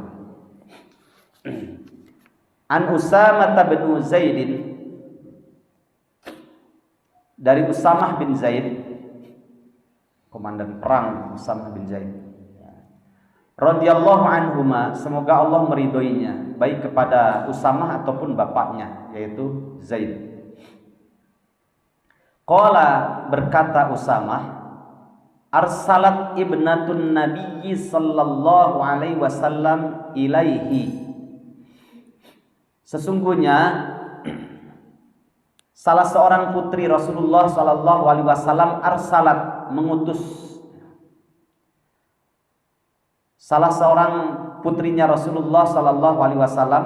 An Usamah bin Zaid, dari Usamah bin Zaid, komandan perang Usamah bin Zaid radhiyallahu anhuma, semoga Allah meridhoinya, baik kepada Usamah ataupun bapaknya yaitu Zaid. Qala, berkata Usamah, arsalat ibnatun nabiyyi sallallahu alaihi wasallam ilaihi, sesungguhnya salah seorang putri Rasulullah sallallahu alaihi wasallam arsalat, mengutus, salah seorang putrinya Rasulullah sallallahu alaihi wasallam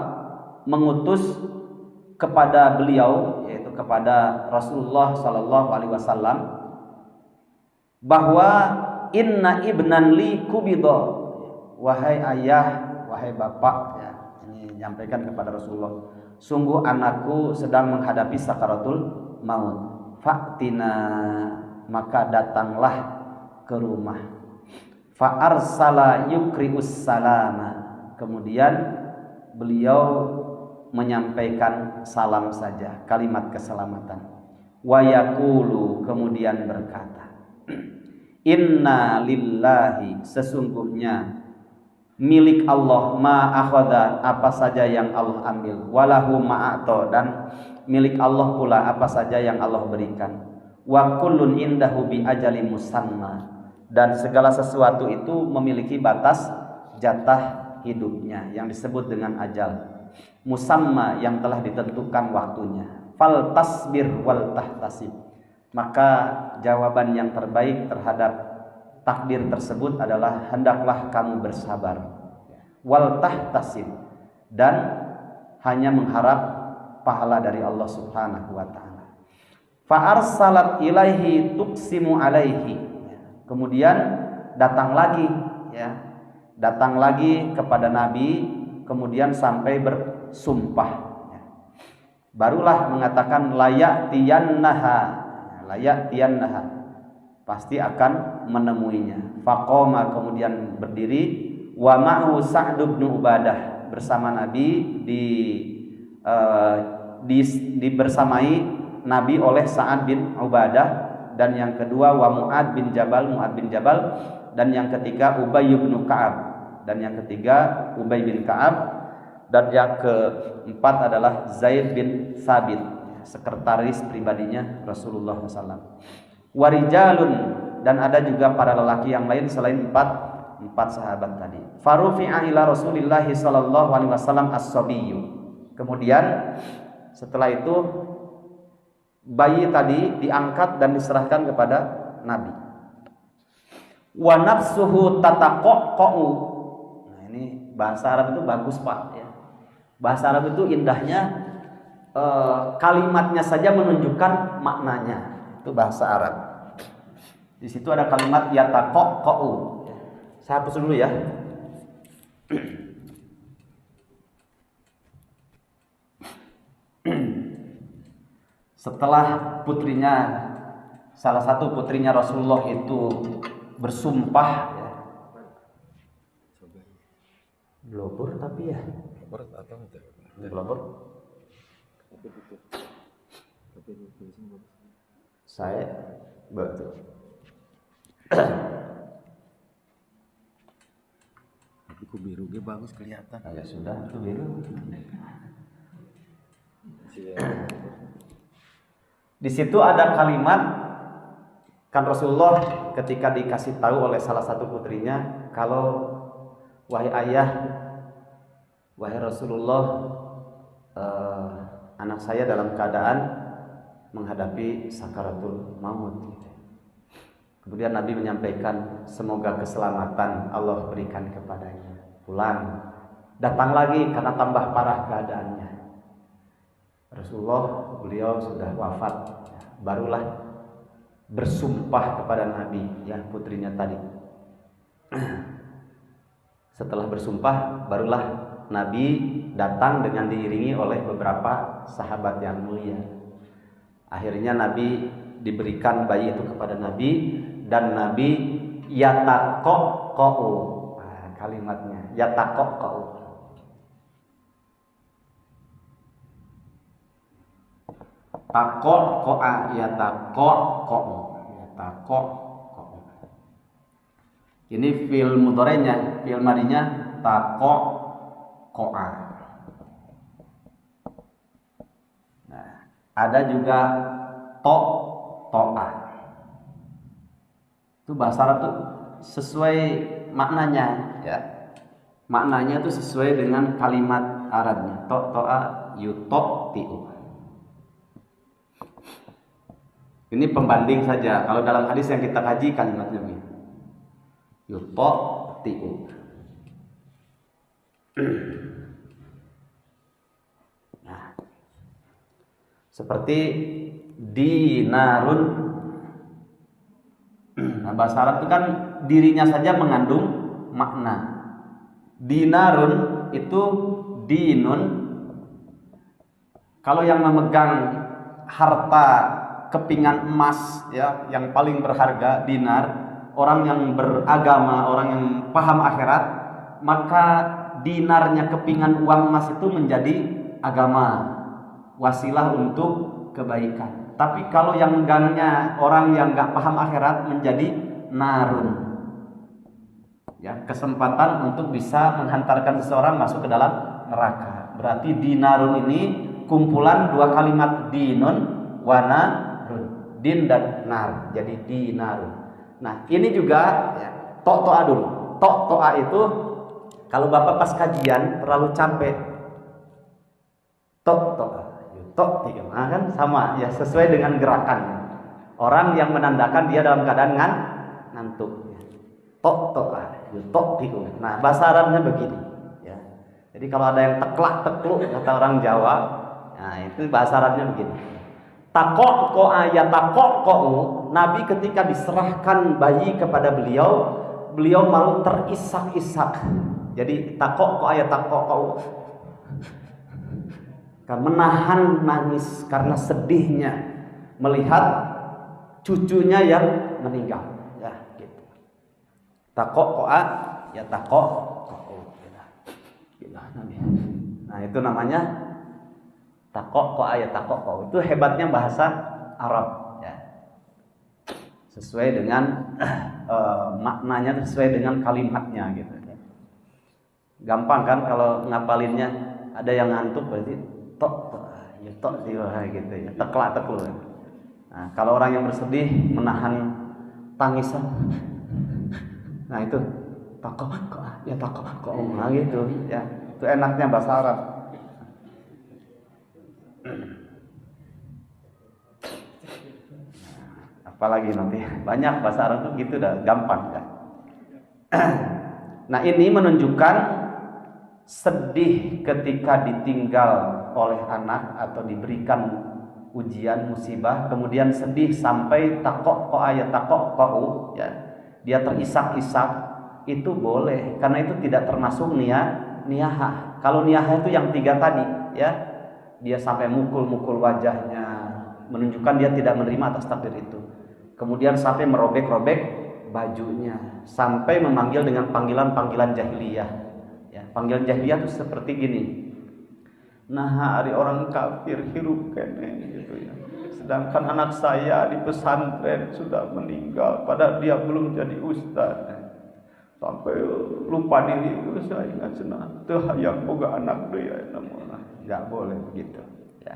mengutus kepada beliau, yaitu kepada Rasulullah sallallahu alaihi wasallam, bahwa inna ibnan li kubidha, wahai ayah, wahai bapak, ya, ini menyampaikan kepada Rasulullah, sungguh anakku sedang menghadapi sakaratul maut. Fa'tina, maka datanglah ke rumah. Fa'arsala yukri'us salama, kemudian beliau menyampaikan salam saja, kalimat keselamatan. Wa yaqulu, kemudian berkata, inna lillahi, sesungguhnya milik Allah, ma akhadha, apa saja yang Allah ambil, walahu ma'ato, dan milik Allah pula apa saja yang Allah berikan. Wa kullun indahu bi ajali musamma, dan segala sesuatu itu memiliki batas jatah hidupnya yang disebut dengan ajal. Musamma, yang telah ditentukan waktunya. Fal tasbir wal tahtasib, maka jawaban yang terbaik terhadap takdir tersebut adalah hendaklah kamu bersabar. Wal tahtasib, dan hanya mengharap pahala dari Allah Subhanahu wa taala. Fa arsalat ilaihi tuqsimu alaihi, kemudian datang lagi, ya, datang lagi kepada Nabi, kemudian sampai bersumpah, ya. Barulah mengatakan layak tiyannaha, pasti akan menemuinya. Faqoma, kemudian berdiri, wa ma'hu Sa'd bin Ubadah, bersama Nabi bersamai Nabi oleh Sa'ad bin Ubadah, dan yang kedua wa Mu'ad bin Jabal, dan yang ketiga Ubay bin Ka'ab, dan yang ketiga Ubay bin Ka'ab, dan yang keempat adalah Zaid bin Sabit, sekretaris pribadinya Rasulullah SAW. Warijalun, dan ada juga para lelaki yang lain selain empat sahabat tadi. Farufi'a ila Rasulillah sallallahu alaihi wasallam as-sabiyyu, kemudian setelah itu bayi tadi diangkat dan diserahkan kepada Nabi. Wa nafsuhu tataqaqqa. Nah, ini bahasa Arab itu bagus, Pak, ya. Bahasa Arab itu indahnya, kalimatnya saja menunjukkan maknanya. Itu bahasa Arab. Di situ ada kalimat yataqaqqa. Saya hapus dulu ya. Setelah putrinya, salah satu putrinya Rasulullah itu bersumpah, ya. Blobor tapi ya. Blobor. Saya betul. Tapi kok birunya bagus kelihatan. Ya sudah, itu biru. Di situ ada kalimat, kan Rasulullah ketika dikasih tahu oleh salah satu putrinya, kalau wahai ayah, wahai Rasulullah, anak saya dalam keadaan menghadapi sakaratul maut. Kemudian Nabi menyampaikan, semoga keselamatan Allah berikan kepadanya. Pulang, datang lagi karena tambah parah keadaannya. Rasulullah, beliau sudah wafat, barulah bersumpah kepada Nabi, ya, putrinya tadi. Setelah bersumpah, barulah Nabi datang dengan diiringi oleh beberapa sahabat yang mulia. Akhirnya Nabi diberikan bayi itu kepada Nabi, dan Nabi yataqaqqa, kalimatnya yataqaqqa, Taqa'a yataqa'u. Yataqa'u. Ini fi'il mudhari'nya, fi'il madinya taqa'a. Nah, ada juga to'a. Itu bahasa Arab tuh sesuai maknanya ya. Maknanya itu sesuai dengan kalimat Arabnya. To'a yutotti'u. Ini pembanding saja. Kalau dalam hadis yang kita kaji kalimatnya begini. Yutotti'u. Nah, seperti dinarun. Nah, bahasa Arab itu kan dirinya saja mengandung makna. Dinarun itu dinun. Kalau yang memegang harta kepingan emas ya, yang paling berharga dinar, orang yang beragama, orang yang paham akhirat, maka dinarnya kepingan uang emas itu menjadi agama, wasilah untuk kebaikan. Tapi kalau yang megangnya orang yang nggak paham akhirat menjadi narun. Ya, kesempatan untuk bisa menghantarkan seseorang masuk ke dalam neraka. Berarti dinarun ini kumpulan dua kalimat dinun wa narun. Din dan nar. Jadi dinarun. Nah, ini juga ya, to'a dulu. To'a itu kalau Bapak pas kajian terlalu capek. To'a. Nah, kan sama ya, sesuai dengan gerakan. Orang yang menandakan dia dalam keadaan ngantuk. To'a. Nah, bahasa Arabnya begini ya. Jadi kalau ada yang tekluk kata orang Jawa, nah itu bahasa Arabnya begini. Taqa'a yataqa'u. Nabi ketika diserahkan bayi kepada beliau malu terisak-isak. Jadi taqa'a yataqa'u, menahan nangis karena sedihnya melihat cucunya yang meninggal. Taqa'a yataqa'u. Nah, itu namanya taqa'a yataqa'u. Itu hebatnya bahasa Arab ya. Sesuai dengan maknanya, sesuai dengan kalimatnya gitu. Gampang kan kalau ngapalinnya, ada yang ngantuk berarti tok gitu ya. Tekluk. Nah, kalau orang yang bersedih menahan tangisan, nah itu taqa'a gitu ya. Itu enaknya bahasa Arab. Apalagi nanti banyak bahasa Arab tuh gitu, dah gampang ya. Nah, ini menunjukkan sedih ketika ditinggal oleh anak atau diberikan ujian musibah, kemudian sedih sampai taqa'a yataqa'u ya. Dia terisak-isak, itu boleh karena itu tidak termasuk niyahah. Kalau niyahah itu yang tiga tadi ya. Dia sampai mukul-mukul wajahnya, menunjukkan dia tidak menerima atas takdir itu. Kemudian sampai merobek-robek bajunya, sampai memanggil dengan panggilan-panggilan jahiliyah. Ya, panggilan jahiliyah itu seperti gini. Nah, hari orang kafir hirup kene gitu ya. Sedangkan anak saya di pesantren sudah meninggal, padahal dia belum jadi ustaz. Sampai lupa diri, saya ingat senang. Tuh yang boga anak dia namanya. Enggak boleh begitu ya.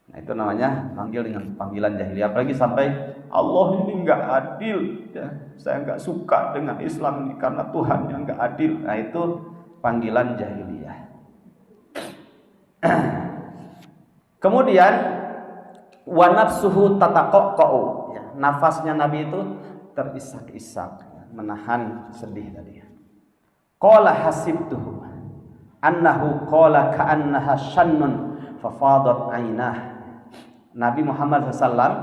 Nah, itu namanya manggil dengan panggilan jahiliyah. Apalagi sampai Allah ini enggak adil ya. Saya enggak suka dengan Islam ini karena Tuhan yang enggak adil. Nah, itu panggilan jahiliyah. Kemudian wa nafsuhu tataqaqqa'u ya, nafasnya Nabi itu terisak-isak ya, menahan sedih tadi. Qala hasibtuhu annahu qala ka'annaha shannun fafadat ainah. Nabi Muhammad SAW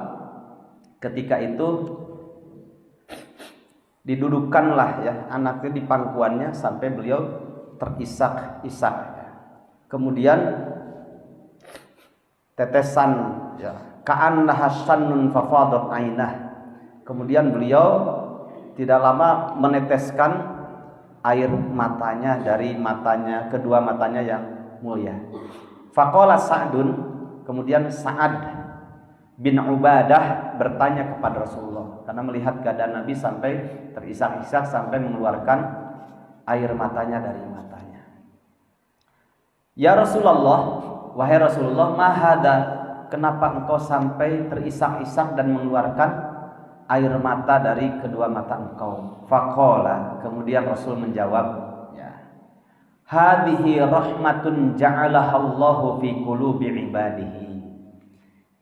ketika itu didudukkanlah ya anaknya di pangkuannya sampai beliau terisak-isak ya. Kemudian tetesan ya ka'annaha shannun fafadat ainah. Kemudian beliau tidak lama meneteskan air matanya dari matanya, kedua matanya yang mulia. Faqala Sa'dun, kemudian Sa'ad bin Ubadah bertanya kepada Rasulullah karena melihat keadaan Nabi sampai terisak-isak sampai mengeluarkan air matanya dari matanya. Ya Rasulullah, wahai Rasulullah, ma hadza, kenapa engkau sampai terisak-isak dan mengeluarkan air mata dari kedua mata engkau? Faqala, kemudian Rasul menjawab, ya, hadhihi rahmatun ja'alaha Allahu fi qulubi ibadihi.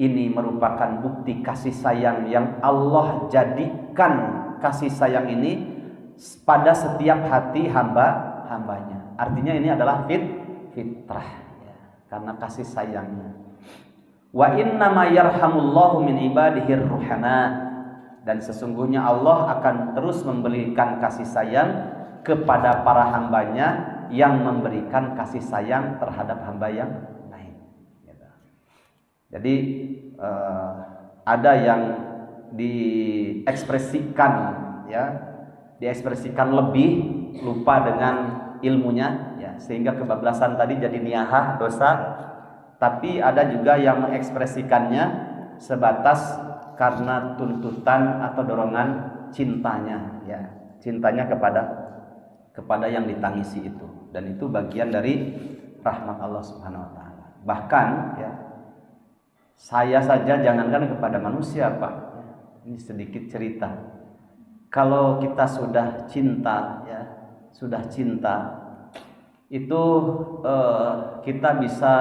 Ini merupakan bukti kasih sayang yang Allah jadikan kasih sayang ini pada setiap hati hambanya. Artinya ini adalah fitrah, ya, karena kasih sayangnya. Wa innama yarhamullahu min ibadihi ruhama, dan sesungguhnya Allah akan terus memberikan kasih sayang kepada para hambanya yang memberikan kasih sayang terhadap hamba yang lain. Jadi ada yang diekspresikan, ya, diekspresikan lebih lupa dengan ilmunya, ya, sehingga kebablasan tadi jadi niyahah, dosa. Tapi ada juga yang mengekspresikannya sebatas karena tuntutan atau dorongan cintanya, ya, cintanya kepada yang ditangisi itu, dan itu bagian dari rahmat Allah Subhanahu wa taala. Bahkan, ya, saya saja jangankan kepada manusia, Pak. Ini sedikit cerita. Kalau kita sudah cinta, ya, sudah cinta, itu kita bisa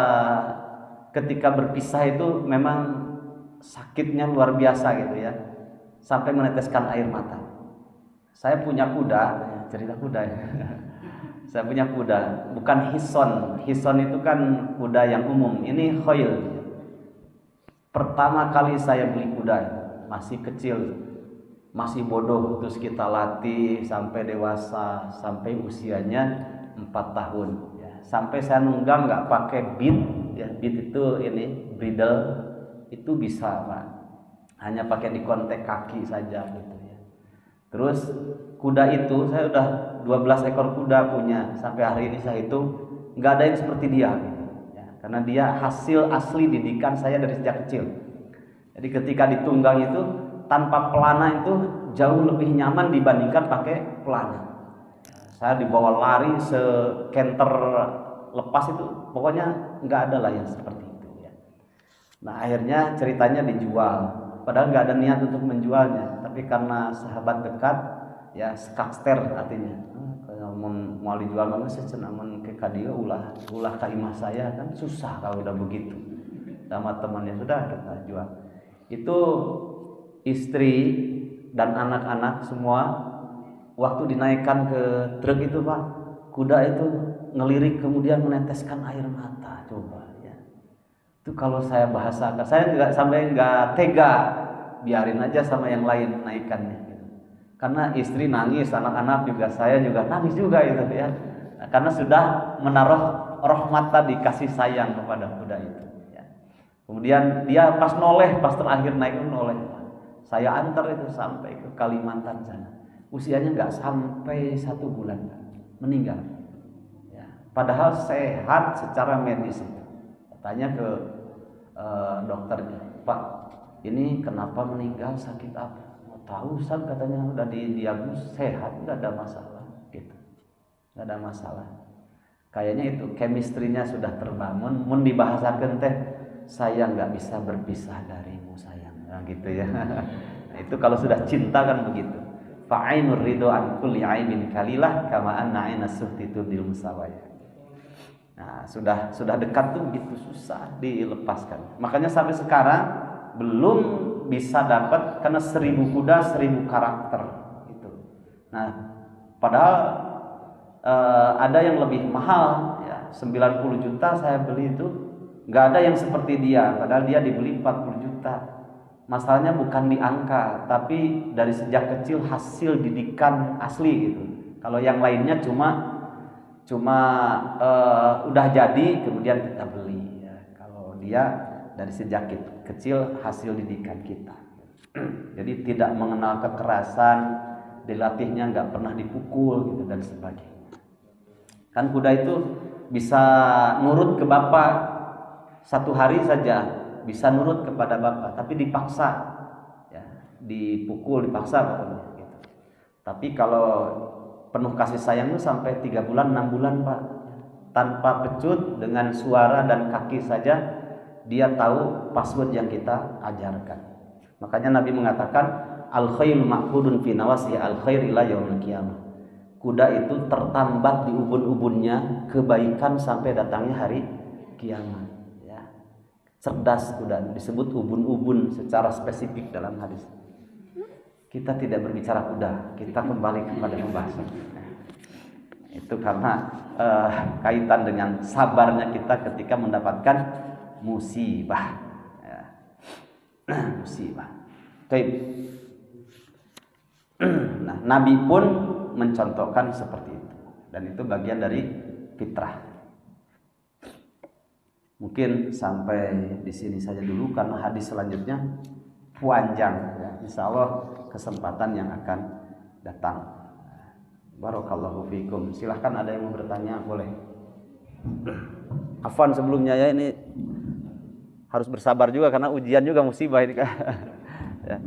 ketika berpisah itu memang sakitnya luar biasa gitu, ya, sampai meneteskan air mata. Saya punya kuda, ya, cerita kuda, ya. Saya punya kuda, bukan hison. Hison itu kan kuda yang umum. Ini khoil. Pertama kali saya beli kuda, masih kecil, masih bodoh, terus kita latih sampai dewasa, sampai usianya 4 tahun, ya. Sampai saya nunggang nggak pakai bit, ya, bit itu ini bridle itu bisa, Pak, hanya pakai di kontek kaki saja gitu, ya. Terus kuda itu saya udah 12 ekor kuda punya, sampai hari ini saya hitung nggak ada yang seperti dia, gitu. Karena dia hasil asli didikan saya dari sejak kecil. Jadi ketika ditunggang itu tanpa pelana itu jauh lebih nyaman dibandingkan pakai pelana. Saya dibawa lari sekenter lepas itu, pokoknya nggak ada lah yang seperti itu, ya. Nah akhirnya ceritanya dijual, padahal nggak ada niat untuk menjualnya, tapi karena sahabat dekat, ya, skakster artinya. Mau dijual mana sih, namun ke kadia ulah ka imah saya kan susah kalau udah begitu, sama temannya sudah kita jual. Itu istri dan anak-anak semua waktu dinaikkan ke truk itu, Pak, kuda itu ngelirik kemudian meneteskan air mata, coba, ya. Itu kalau saya bahasakan, saya nggak tega, biarin aja sama yang lain naikkannya. Karena istri nangis, anak-anak juga, saya juga nangis juga itu, ya. Nah, karena sudah menaruh rahmat tadi, kasih sayang kepada kuda itu, ya. Kemudian dia pas terakhir naik noleh, saya antar itu sampai ke Kalimantan sana. Usianya nggak sampai 1 bulan meninggal, ya. Padahal sehat secara medis itu. Tanya ke dokternya, Pak, ini kenapa meninggal, sakit apa? Tahu, Ustaz, katanya udah didiagnos sehat, nggak ada masalah gitu, nggak ada masalah. Kayaknya itu chemistry-nya sudah terbangun. Mun dibahasakan teh, saya nggak bisa berpisah darimu sayang, nah, gitu, ya. Nah, itu kalau sudah cinta kan begitu. Fa'ainur ridho an kulli aibin kalilah kama anna aina suhti tudil musawaya. Nah sudah dekat tuh begitu susah dilepaskan. Makanya sampai sekarang belum bisa dapat, karena 1000 kuda 1000 karakter itu. Nah, padahal ada yang lebih mahal, ya, 90 juta saya beli itu, nggak ada yang seperti dia. Padahal dia dibeli 40 juta. Masalahnya bukan di angka, tapi dari sejak kecil hasil didikan asli gitu. Kalau yang lainnya cuma udah jadi kemudian kita beli, ya. Kalau dia dari sejak kecil hasil didikan kita. Jadi tidak mengenal kekerasan, dilatihnya nggak pernah dipukul gitu dan sebagainya. Kan kuda itu bisa nurut ke bapak 1 hari saja, bisa nurut kepada bapak, tapi dipaksa, ya, dipukul, dipaksa pokoknya. Gitu. Tapi kalau penuh kasih sayang itu sampai 3 bulan, 6 bulan Pak, tanpa pecut, dengan suara dan kaki saja dia tahu password yang kita ajarkan. Makanya Nabi mengatakan al khairu ma'qudun fi nawasi al khair ila yaumil qiyamah. Kuda itu tertambat di ubun-ubunnya kebaikan sampai datangnya hari kiamat. Ya. Cerdas kuda, disebut ubun-ubun secara spesifik dalam hadis. Kita tidak berbicara kuda, kita kembali kepada pembahasan. Itu karena kaitan dengan sabarnya kita ketika mendapatkan musibah. Ya. Musibah. Baik. Nah, Nabi pun mencontohkan seperti itu, dan itu bagian dari fitrah. Mungkin sampai di sini saja dulu karena hadis selanjutnya panjang, ya. Insya Allah kesempatan yang akan datang. Barakallahu fikum. Silahkan ada yang mau bertanya, boleh. Afwan sebelumnya ya, ini harus bersabar juga karena ujian juga musibah ini kan. Ya.